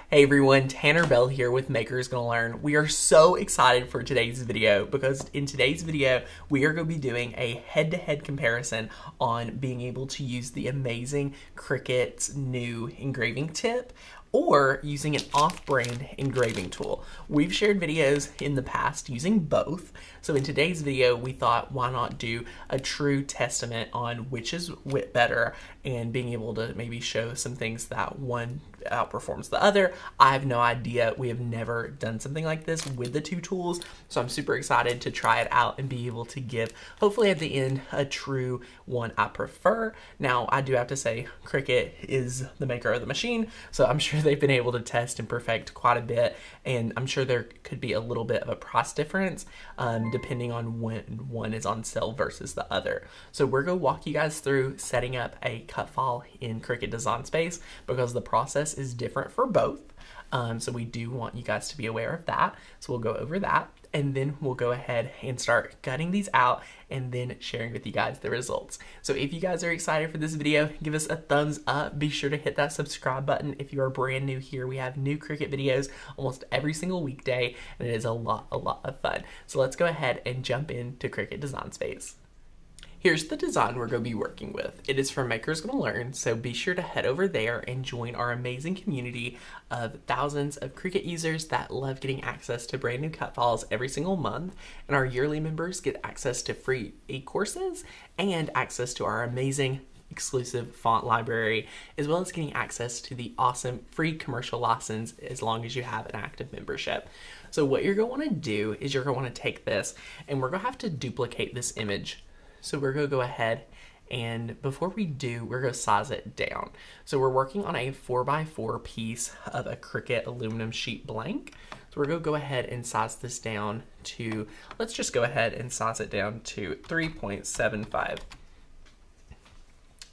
Hey everyone, Tanner Bell here with Maker's Gonna Learn. We are so excited for today's video because in today's video, we are going to be doing a head-to-head comparison on being able to use the amazing Cricut's new engraving tip or using an off-brand engraving tool. We've shared videos in the past using both, so in today's video we thought why not do a true testament on which is better and being able to maybe show some things that one outperforms the other. I have no idea. We have never done something like this with the two tools, so I'm super excited to try it out and be able to give, hopefully at the end, a true one I prefer. Now, I do have to say, Cricut is the maker of the machine, so I'm sure they've been able to test and perfect quite a bit, and I'm sure there could be a little bit of a price difference depending on when one is on sale versus the other. So we're going to walk you guys through setting up a cut file in Cricut Design Space because the process is different for both. So we do want you guys to be aware of that. So we'll go over that and then we'll go ahead and start cutting these out and then sharing with you guys the results. So if you guys are excited for this video, give us a thumbs up. Be sure to hit that subscribe button. If you are brand new here, we have new Cricut videos almost every single weekday and it is a lot of fun. So let's go ahead and jump into Cricut Design Space. Here's the design we're going to be working with. It is from Maker's Gonna Learn, so be sure to head over there and join our amazing community of thousands of Cricut users that love getting access to brand new cut files every single month, and our yearly members get access to free e-courses and access to our amazing exclusive font library, as well as getting access to the awesome free commercial license as long as you have an active membership. So what you're going to want to do is you're going to want to take this and we're going to have to duplicate this image. So we're going to go ahead and before we do, we're going to size it down. So we're working on a 4x4 piece of a Cricut aluminum sheet blank. So we're going to go ahead and size this down to, let's just go ahead and size it down to 3.75.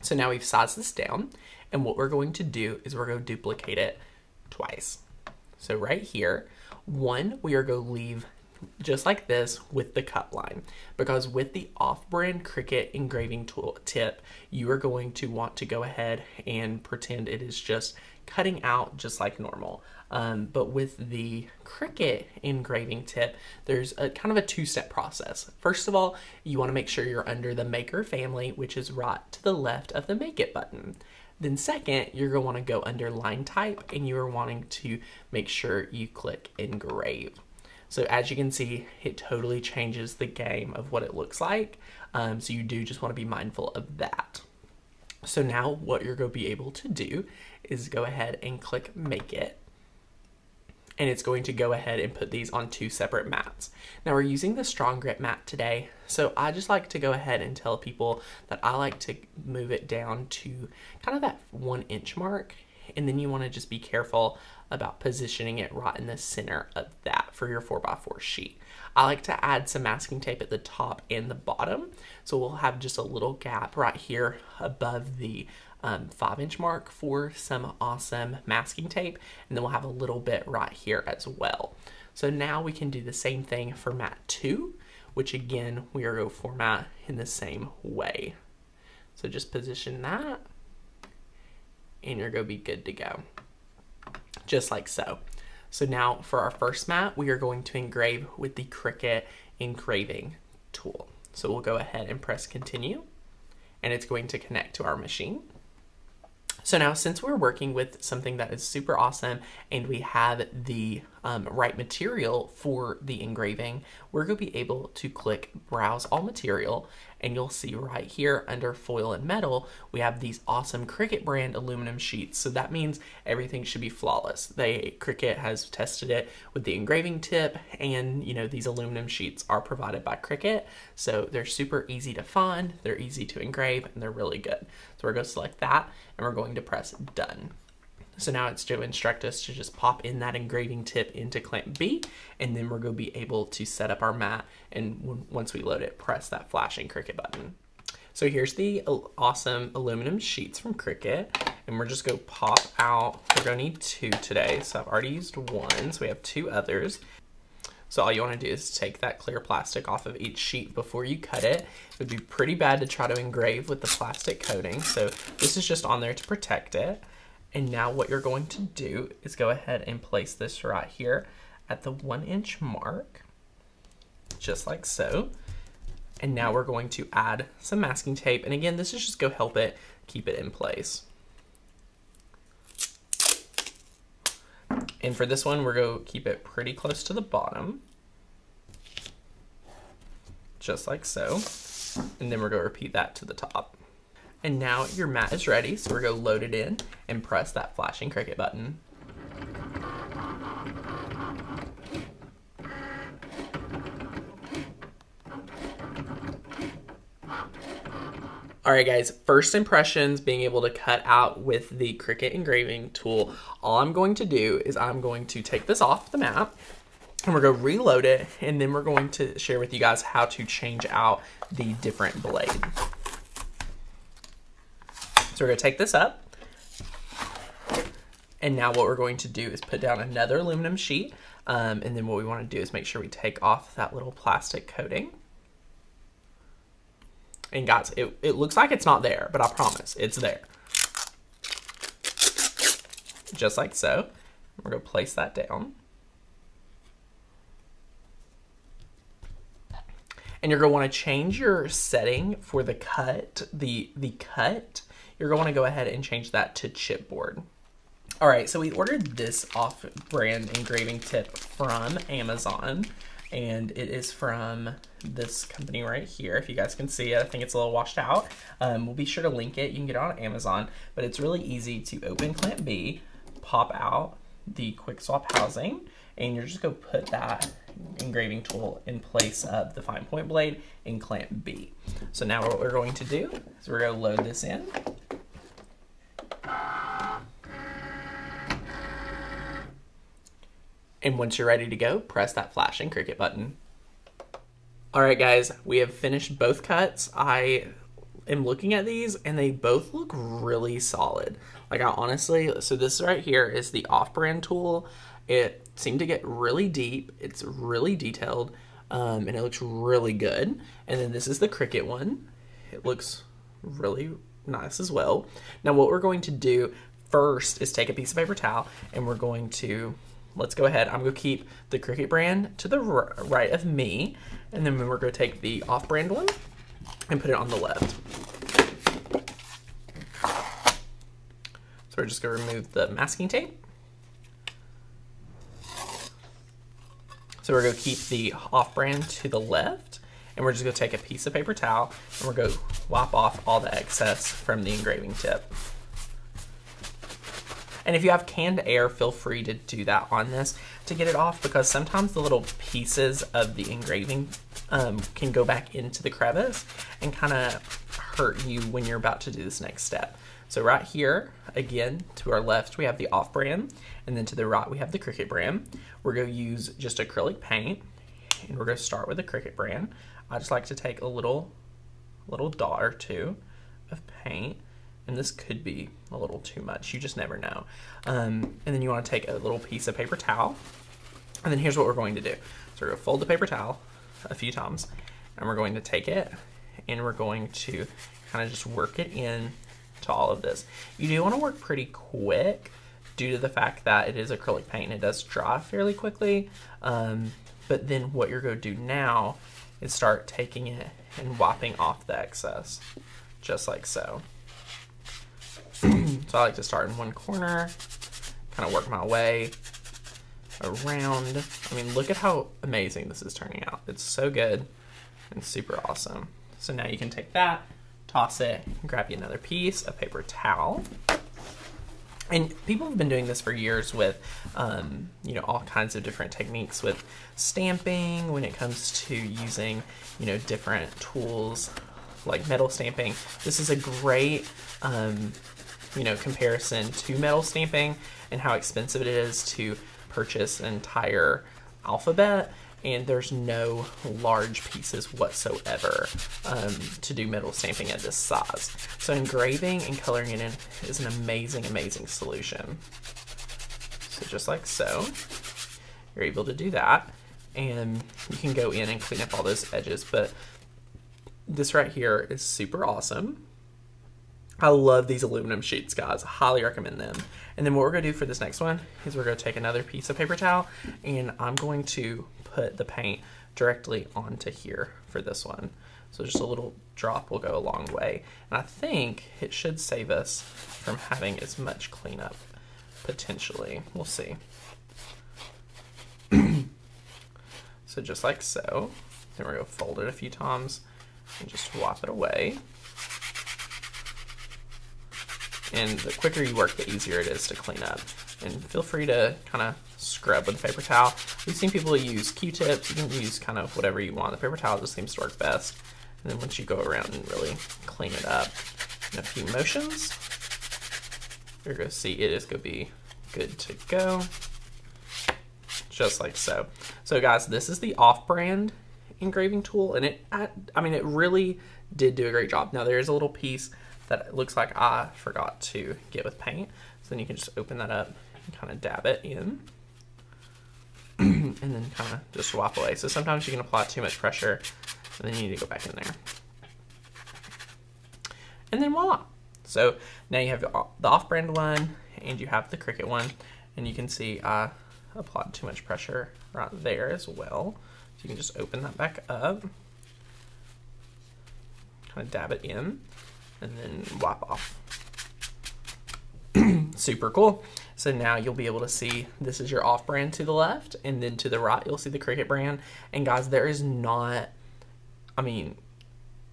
So now we've sized this down and what we're going to do is we're going to duplicate it twice. So right here, one, we are going to leave just like this with the cut line, because with the off-brand Cricut engraving tool tip, you are going to want to go ahead and pretend it is just cutting out just like normal. But with the Cricut engraving tip, there's a kind of a two-step process. First of all, you want to make sure you're under the Maker family, which is right to the left of the Make It button. Then second, you're going to want to go under line type and you are wanting to make sure you click engrave. So as you can see, it totally changes the game of what it looks like. So you do just want to be mindful of that. So now what you're going to be able to do is go ahead and click Make It. And it's going to go ahead and put these on two separate mats. Now we're using the strong grip mat today. So I just like to go ahead and tell people that I like to move it down to kind of that 1 inch mark. And then you want to just be careful about positioning it right in the center of that for your 4x4 sheet. I like to add some masking tape at the top and the bottom. So we'll have just a little gap right here above the 5 inch mark for some awesome masking tape. And then we'll have a little bit right here as well. So now we can do the same thing for mat 2, which again, we are going to format in the same way. So just position that and you're going to be good to go. Just like so. So now for our first mat, we are going to engrave with the Cricut Engraving Tool. So we'll go ahead and press continue and it's going to connect to our machine. So now since we're working with something that is super awesome and we have the right material for the engraving, we're going to be able to click browse all material and you'll see right here under foil and metal, we have these awesome Cricut brand aluminum sheets. So that means everything should be flawless. Cricut has tested it with the engraving tip and you know, these aluminum sheets are provided by Cricut. So they're super easy to find, they're easy to engrave, and they're really good. So we're going to select that and we're going to press done. So now it's to instruct us to just pop in that engraving tip into clamp B, and then we're going to be able to set up our mat, and once we load it, press that flashing Cricut button. So here's the awesome aluminum sheets from Cricut, and we're just going to pop out, we're going to need 2 today, so I've already used 1, so we have 2 others. So all you want to do is take that clear plastic off of each sheet before you cut it. It would be pretty bad to try to engrave with the plastic coating, so this is just on there to protect it. And now what you're going to do is go ahead and place this right here at the 1 inch mark, just like so. And now we're going to add some masking tape. And again, this is just go help it keep it in place. And for this one, we're going to keep it pretty close to the bottom, just like so. And then we're going to repeat that to the top. And now your mat is ready, so we're going to load it in and press that flashing Cricut button. All right, guys, first impressions being able to cut out with the Cricut Engraving Tool. All I'm going to do is I'm going to take this off the mat and we're going to reload it, and then we're going to share with you guys how to change out the different blade. So we're going to take this up, and now what we're going to do is put down another aluminum sheet, and then what we want to do is make sure we take off that little plastic coating. And guys, it looks like it's not there, but I promise it's there. Just like so. We're going to place that down. And you're going to want to change your setting for the cut, the cut. You're going to want to go ahead and change that to chipboard. All right, so we ordered this off-brand engraving tip from Amazon, and it is from this company right here. If you guys can see it, I think it's a little washed out. We'll be sure to link it. You can get it on Amazon, but it's really easy to open clamp B, pop out the quick swap housing, and you're just going to put that engraving tool in place of the fine point blade in clamp B. So now what we're going to do is we're going to load this in. And once you're ready to go, press that flashing Cricut button. All right, guys, we have finished both cuts. I am looking at these and they both look really solid. Like I honestly, so this right here is the off-brand tool. It seemed to get really deep. It's really detailed, and it looks really good. And then this is the Cricut one. It looks really nice as well. Now what we're going to do first is take a piece of paper towel and we're going to, let's go ahead. I'm going to keep the Cricut brand to the right of me, and then we're going to take the off-brand one and put it on the left. So we're just going to remove the masking tape. So we're going to keep the off-brand to the left, and we're just going to take a piece of paper towel and we're going to wipe off all the excess from the engraving tip. And if you have canned air, feel free to do that on this to get it off, because sometimes the little pieces of the engraving can go back into the crevice and kind of hurt you when you're about to do this next step. So right here, again, to our left, we have the off-brand, and then to the right, we have the Cricut brand. We're going to use just acrylic paint, and we're going to start with the Cricut brand. I just like to take a little dot or two of paint, and this could be a little too much. You just never know. And then you want to take a little piece of paper towel, and then here's what we're going to do. So we're going to fold the paper towel a few times, and we're going to take it, and we're going to kind of just work it in to all of this. You do want to work pretty quick due to the fact that it is acrylic paint and it does dry fairly quickly. But then what you're going to do now is start taking it and wiping off the excess, just like so. So I like to start in one corner, kind of work my way around. I mean, look at how amazing this is turning out. It's so good and super awesome. So now you can take that, toss it, and grab you another piece, a paper towel. And people have been doing this for years with, you know, all kinds of different techniques with stamping when it comes to using, you know, different tools like metal stamping. This is a great, you know, comparison to metal stamping and how expensive it is to purchase an entire alphabet. And there's no large pieces whatsoever to do metal stamping at this size. So engraving and coloring it in is an amazing, amazing solution. So just like so, you're able to do that. And you can go in and clean up all those edges. But this right here is super awesome. I love these aluminum sheets, guys. Highly recommend them. And then what we're gonna do for this next one is we're gonna take another piece of paper towel and I'm going to put the paint directly onto here for this one. So just a little drop will go a long way. And I think it should save us from having as much cleanup, potentially. We'll see. So just like so. Then we're gonna fold it a few times and just wipe it away. And the quicker you work, the easier it is to clean up. And feel free to kind of scrub with a paper towel. We've seen people use Q-tips. You can use kind of whatever you want. The paper towel just seems to work best. And then once you go around and really clean it up in a few motions, you're going to see it is going to be good to go. Just like so. So guys, this is the off-brand engraving tool, and I mean, it really did do a great job. Now there is a little piece that it looks like I forgot to get with paint. So then you can just open that up and kind of dab it in. And then kind of just wipe away. So sometimes you can apply too much pressure and then you need to go back in there. And then voila. So now you have the off-brand one and you have the Cricut one. And you can see I applied too much pressure right there as well. So you can just open that back up, kind of dab it in, and then wipe off. Super cool. So now you'll be able to see this is your off-brand to the left, and then to the right you'll see the Cricut brand. And guys, there is not, I mean,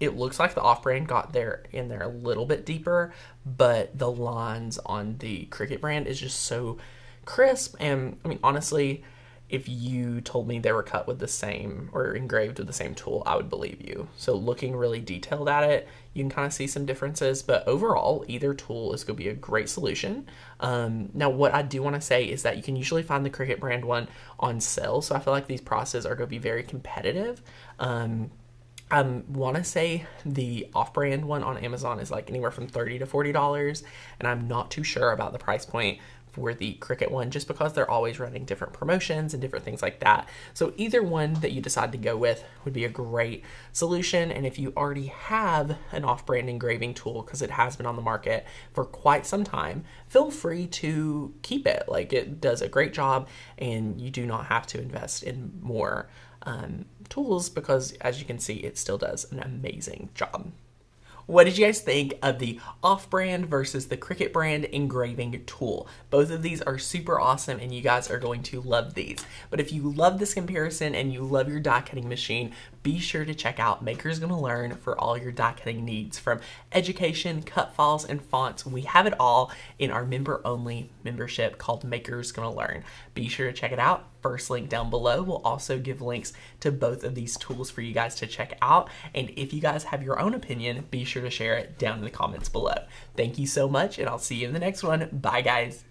it looks like the off-brand got there in there a little bit deeper, but the lines on the Cricut brand is just so crisp. And I mean, honestly, if you told me they were cut with the same or engraved with the same tool, I would believe you. So looking really detailed at it, you can kind of see some differences, but overall, either tool is going to be a great solution. Now, what I do want to say is that you can usually find the Cricut brand one on sale, so I feel like these prices are going to be very competitive. I want to say the off-brand one on Amazon is like anywhere from $30 to $40, and I'm not too sure about the price point for the Cricut one, just because they're always running different promotions and different things like that. So either one that you decide to go with would be a great solution. And if you already have an off-brand engraving tool, because it has been on the market for quite some time, feel free to keep it. Like, it does a great job and you do not have to invest in more tools, because as you can see, it still does an amazing job. What did you guys think of the off-brand versus the Cricut brand engraving tool? Both of these are super awesome and you guys are going to love these. But if you love this comparison and you love your die cutting machine, be sure to check out Maker's Gonna Learn for all your die cutting needs. From education, cut files, and fonts, we have it all in our member-only membership called Maker's Gonna Learn. Be sure to check it out. First link down below will also give links to both of these tools for you guys to check out. And if you guys have your own opinion, be sure to share it down in the comments below. Thank you so much, and I'll see you in the next one. Bye, guys.